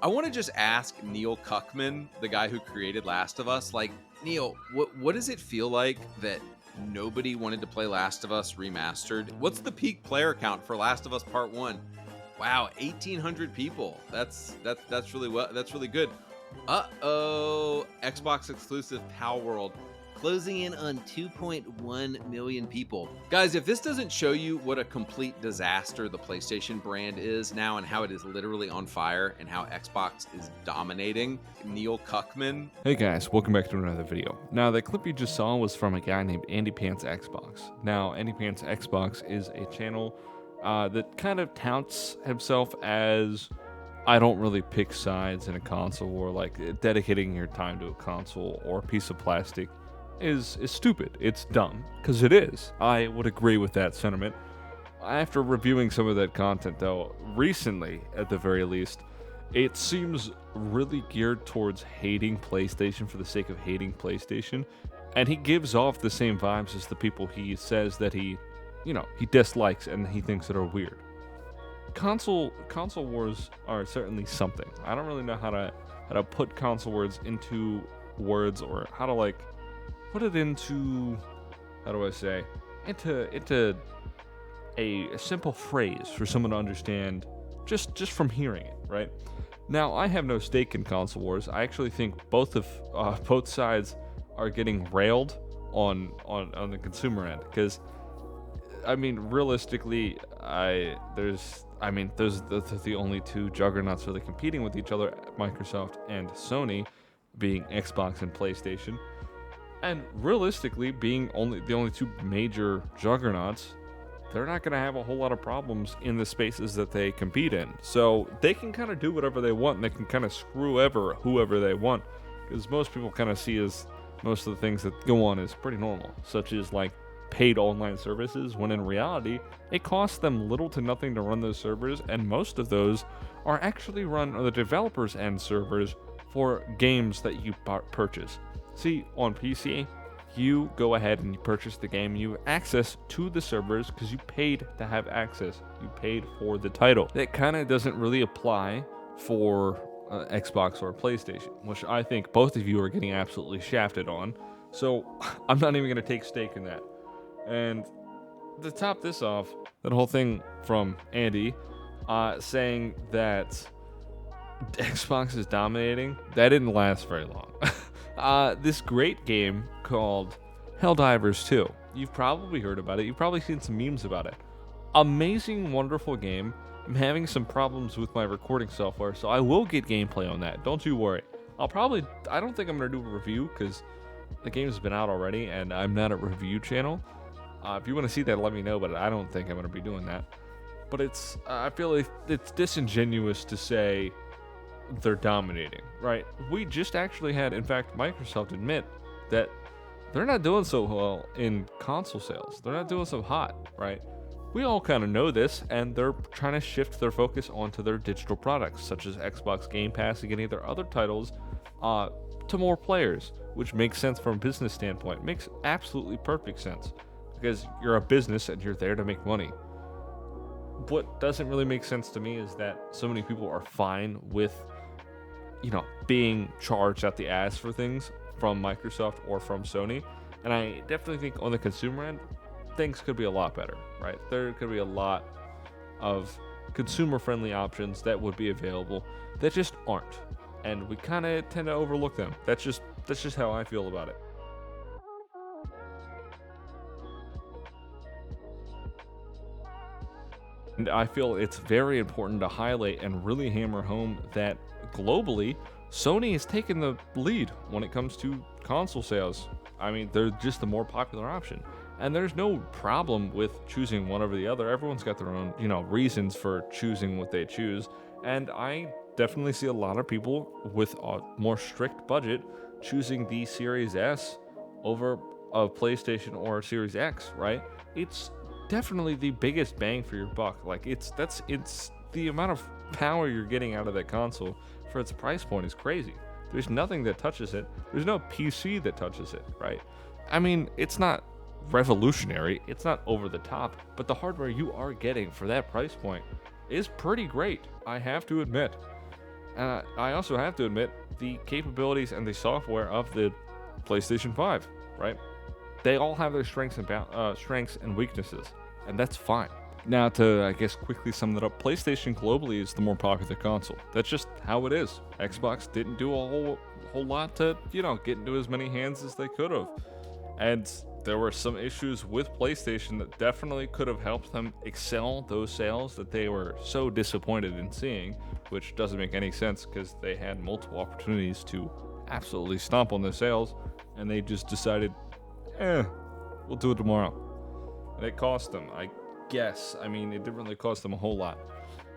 I want to just ask Neil Cuckman, the guy who created Last of Us, like, Neil, what does it feel like that nobody wanted to play Last of Us remastered? What's the peak player count for Last of Us Part 1? Wow, 1,800 people. That's really well. That's really good. Uh-oh, Xbox exclusive Pal World closing in on 2.1 million people. Guys, if this doesn't show you what a complete disaster the PlayStation brand is now and how it is literally on fire and how Xbox is dominating, Neil Cuckman. Hey guys, welcome back to another video. Now, the clip you just saw was from a guy named Andy Pants Xbox. Now, Andy Pants Xbox is a channel that kind of touts himself as, I don't really pick sides in a console war, like dedicating your time to a console or a piece of plastic is stupid. It's dumb, because it is. I would agree with that sentiment. After reviewing some of that content, though, recently, at the very least, it seems really geared towards hating PlayStation for the sake of hating PlayStation, and he gives off the same vibes as the people he says that he dislikes and he thinks that are weird. Console wars are certainly something. I don't really know how to put console wars into words, or how to put it into, how do I say, into a simple phrase for someone to understand just from hearing it, right? Now, I have no stake in console wars. I actually think both sides are getting railed on the consumer end, because I mean, realistically, those are the only two juggernauts really competing with each other, Microsoft and Sony, being Xbox and PlayStation. And realistically, being the only two major juggernauts, they're not going to have a whole lot of problems in the spaces that they compete in. So they can kind of do whatever they want, and they can kind of screw whoever they want, because most people kind of see as most of the things that go on as pretty normal, such as like paid online services, when in reality, it costs them little to nothing to run those servers, and most of those are actually run on the developers' end servers for games that you purchase. See, on PC, you go ahead and you purchase the game, you have access to the servers because you paid to have access. You paid for the title. That kind of doesn't really apply for Xbox or PlayStation, which I think both of you are getting absolutely shafted on. So I'm not even going to take stake in that. And to top this off, that whole thing from Andy saying that Xbox is dominating, that didn't last very long. This great game called Helldivers 2. You've probably heard about it. You've probably seen some memes about it. Amazing, wonderful game. I'm having some problems with my recording software, so I will get gameplay on that. Don't you worry. I don't think I'm going to do a review, because the game's been out already, and I'm not a review channel. If you want to see that, let me know, but I don't think I'm going to be doing that. But I feel like it's disingenuous to say they're dominating, right? We just actually had, in fact, Microsoft admit that they're not doing so well in console sales. They're not doing so hot, right? We all kind of know this, and they're trying to shift their focus onto their digital products, such as Xbox Game Pass and getting their other titles to more players, which makes sense from a business standpoint. It makes absolutely perfect sense, because you're a business and you're there to make money. What doesn't really make sense to me is that so many people are fine with being charged at the ass for things from Microsoft or from Sony. And I definitely think on the consumer end, things could be a lot better, right? There could be a lot of consumer-friendly options that would be available that just aren't. And we kind of tend to overlook them. That's just how I feel about it. And I feel it's very important to highlight and really hammer home that globally, Sony has taken the lead when it comes to console sales. I mean, they're just the more popular option. And there's no problem with choosing one over the other. Everyone's got their own, reasons for choosing what they choose. And I definitely see a lot of people with a more strict budget choosing the Series S over a PlayStation or a Series X, right? It's definitely the biggest bang for your buck. Like, it's the amount of power you're getting out of that console for its price point is crazy. There's nothing that touches it. There's no PC that touches it, right? I mean, it's not revolutionary, it's not over the top, but the hardware you are getting for that price point is pretty great, I have to admit. I also have to admit the capabilities and the software of the PlayStation 5, right? They all have their strengths and weaknesses, and that's fine. Now, to I guess quickly sum that up, PlayStation globally is the more popular console. That's just how it is. Xbox didn't do a whole lot to get into as many hands as they could have, and there were some issues with PlayStation that definitely could have helped them excel those sales that they were so disappointed in seeing, which doesn't make any sense because they had multiple opportunities to absolutely stomp on their sales, and they just decided, we'll do it tomorrow. And it cost them, I guess. I mean, it didn't really cost them a whole lot.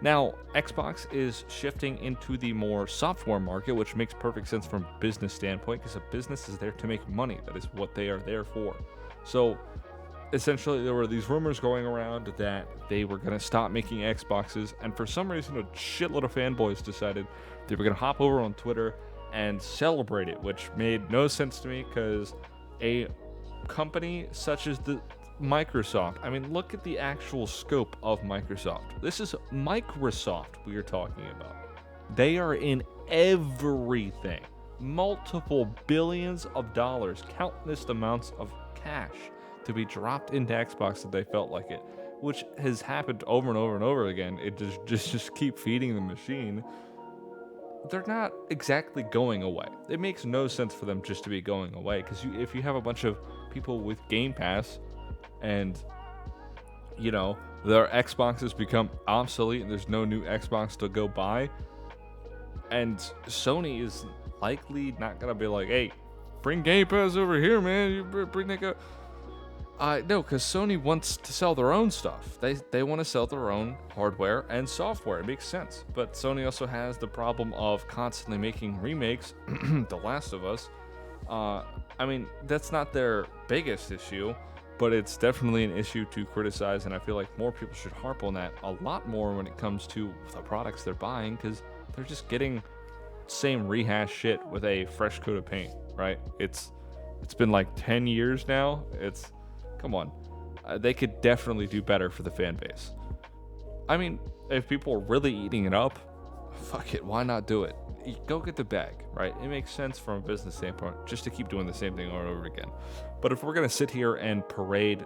Now, Xbox is shifting into the more software market, which makes perfect sense from a business standpoint, because a business is there to make money. That is what they are there for. So, essentially, there were these rumors going around that they were going to stop making Xboxes, and for some reason, a shitload of fanboys decided they were going to hop over on Twitter and celebrate it, which made no sense to me, because a company such as the Microsoft, I mean, look at the actual scope of Microsoft. This is Microsoft we are talking about. They are in everything. Multiple billions of dollars, countless amounts of cash to be dropped into Xbox if they felt like it, which has happened over and over and over again. It just keep feeding the machine. They're not exactly going away. It makes no sense for them just to be going away, because if you have a bunch of people with Game Pass and their Xboxes become obsolete and there's no new Xbox to go buy, and Sony is likely not gonna be like, hey, bring Game Pass over here, man, you bring that guy. No, because Sony wants to sell their own stuff. They want to sell their own hardware and software. It makes sense. But Sony also has the problem of constantly making remakes. The Last of Us. I mean, that's not their biggest issue, but it's definitely an issue to criticize, and I feel like more people should harp on that a lot more when it comes to the products they're buying, because they're just getting same rehash shit with a fresh coat of paint, right? It's been like 10 years now. Come on. They could definitely do better for the fan base. I mean, if people are really eating it up, fuck it, why not do it? Go get the bag, right? It makes sense from a business standpoint just to keep doing the same thing over and over again. But if we're going to sit here and parade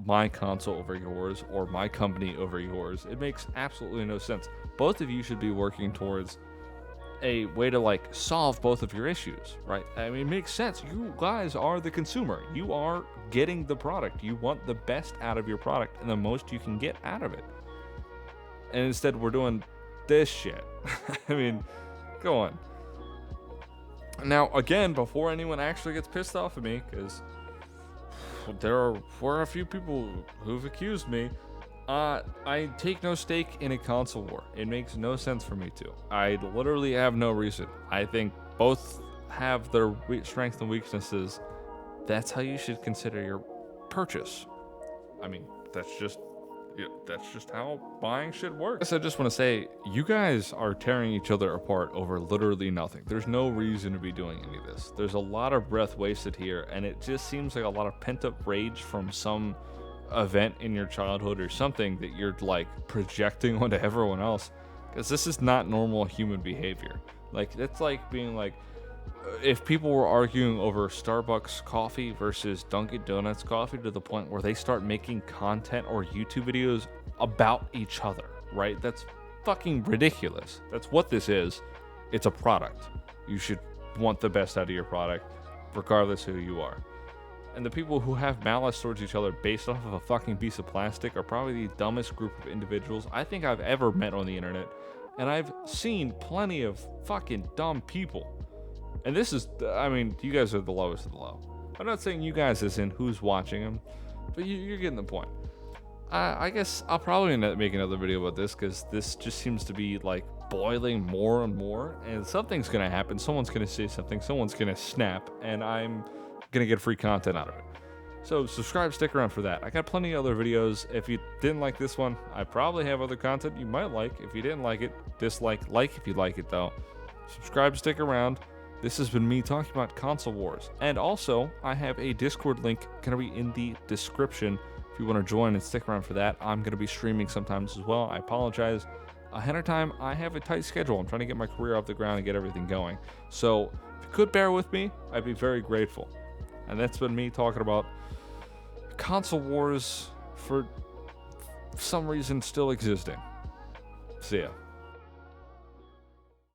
my console over yours or my company over yours, it makes absolutely no sense. Both of you should be working towards a way to solve both of your issues, right? I mean, it makes sense. You guys are the consumer. You are getting the product. You want the best out of your product and the most you can get out of it. And instead, we're doing this shit. I mean, go on. Now, again, before anyone actually gets pissed off at me, because there were a few people who've accused me, I take no stake in a console war. It makes no sense for me to. I literally have no reason. I think both have their strengths and weaknesses. That's how you should consider your purchase. I mean, that's just how buying should work. I just want to say, you guys are tearing each other apart over literally nothing. There's no reason to be doing any of this. There's a lot of breath wasted here, and it just seems like a lot of pent-up rage from some event in your childhood or something that you're projecting onto everyone else, because this is not normal human behavior. It's like being if people were arguing over Starbucks coffee versus Dunkin' Donuts coffee to the point where they start making content or YouTube videos about each other, right? That's fucking ridiculous. That's what this is. It's a product. You should want the best out of your product, regardless who you are. And the people who have malice towards each other based off of a fucking piece of plastic are probably the dumbest group of individuals I think I've ever met on the internet. And I've seen plenty of fucking dumb people. And this is, I mean, you guys are the lowest of the low. I'm not saying you guys as in who's watching them, but you're getting the point. I guess I'll probably end up making another video about this, because this just seems to be boiling more and more, and something's gonna happen. Someone's gonna say something, someone's gonna snap, and I'm gonna get free content out of it. So subscribe, stick around for that. I got plenty of other videos. If you didn't like this one, I probably have other content you might like. If you didn't like it, dislike. If you like it though. Subscribe, stick around. This has been me talking about console wars. And also, I have a Discord link gonna be in the description if you want to join and stick around for that. I'm gonna be streaming sometimes as well. I apologize. ahead of time, I have a tight schedule. I'm trying to get my career off the ground and get everything going. So if you could bear with me, I'd be very grateful. And that's been me talking about console wars for some reason still existing. See ya.